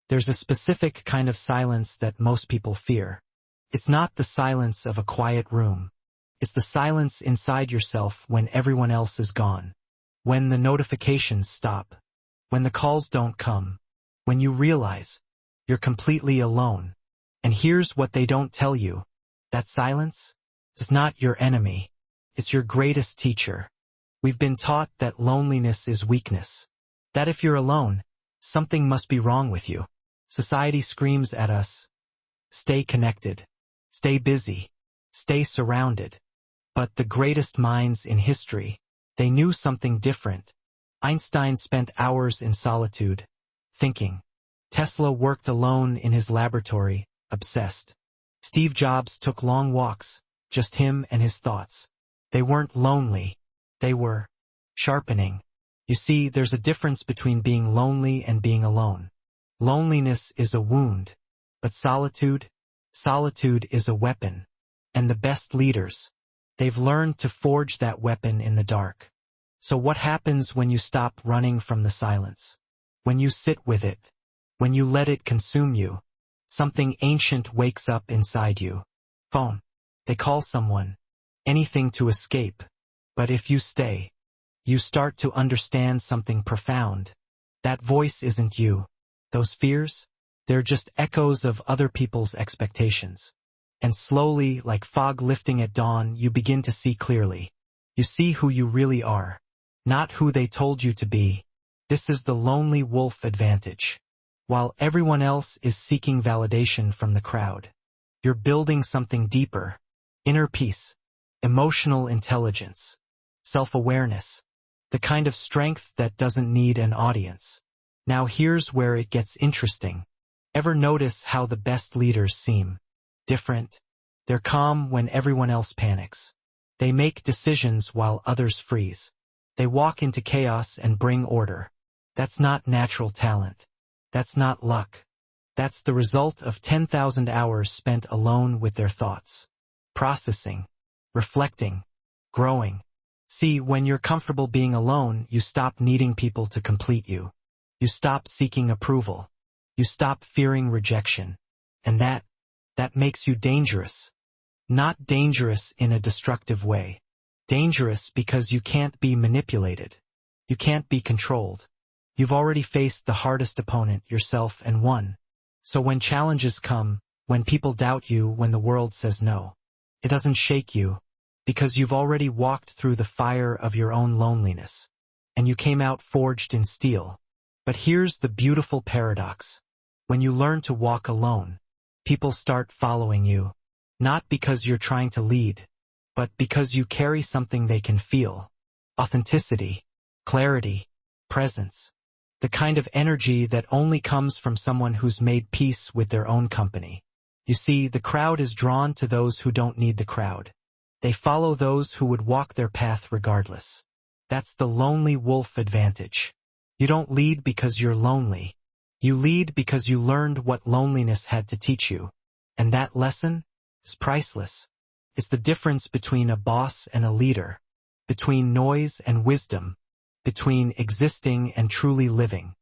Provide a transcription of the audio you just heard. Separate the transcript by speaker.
Speaker 1: There's a specific kind of silence that most people fear. It's not the silence of a quiet room. It's the silence inside yourself when everyone else is gone. When the notifications stop. When the calls don't come. When you realize you're completely alone. And here's what they don't tell you. That silence is not your enemy. It's your greatest teacher. We've been taught that loneliness is weakness. That if you're alone, something must be wrong with you. Society screams at us. Stay connected. Stay busy. Stay surrounded. But the greatest minds in history, they knew something different. Einstein spent hours in solitude, thinking. Tesla worked alone in his laboratory, obsessed. Steve Jobs took long walks, just him and his thoughts. They weren't lonely. They were sharpening. You see, there's a difference between being lonely and being alone. Loneliness is a wound, but solitude is a weapon. And the best leaders, they've learned to forge that weapon in the dark. So what happens when you stop running from the silence? When you sit with it? When you let it consume you? Something ancient wakes up inside you. Phone. They call someone. Anything to escape. But if you stay, you start to understand something profound. That voice isn't you. Those fears, they're just echoes of other people's expectations. And slowly, like fog lifting at dawn, you begin to see clearly. You see who you really are, not who they told you to be. This is the lonely wolf advantage. While everyone else is seeking validation from the crowd, you're building something deeper. Inner peace, emotional intelligence, self-awareness, the kind of strength that doesn't need an audience. Now here's where it gets interesting. Ever notice how the best leaders seem different? They're calm when everyone else panics. They make decisions while others freeze. They walk into chaos and bring order. That's not natural talent. That's not luck. That's the result of 10,000 hours spent alone with their thoughts. Processing, reflecting, growing. See, when you're comfortable being alone, you stop needing people to complete you. You stop seeking approval. You stop fearing rejection. And that makes you dangerous. Not dangerous in a destructive way. Dangerous because you can't be manipulated. You can't be controlled. You've already faced the hardest opponent, yourself, and won. So when challenges come, when people doubt you, when the world says no, it doesn't shake you, because you've already walked through the fire of your own loneliness, and you came out forged in steel. But here's the beautiful paradox. When you learn to walk alone, people start following you, not because you're trying to lead, but because you carry something they can feel. Authenticity, clarity, presence. The kind of energy that only comes from someone who's made peace with their own company. You see, the crowd is drawn to those who don't need the crowd. They follow those who would walk their path regardless. That's the lonely wolf advantage. You don't lead because you're lonely. You lead because you learned what loneliness had to teach you. And that lesson is priceless. It's the difference between a boss and a leader, between noise and wisdom, between existing and truly living.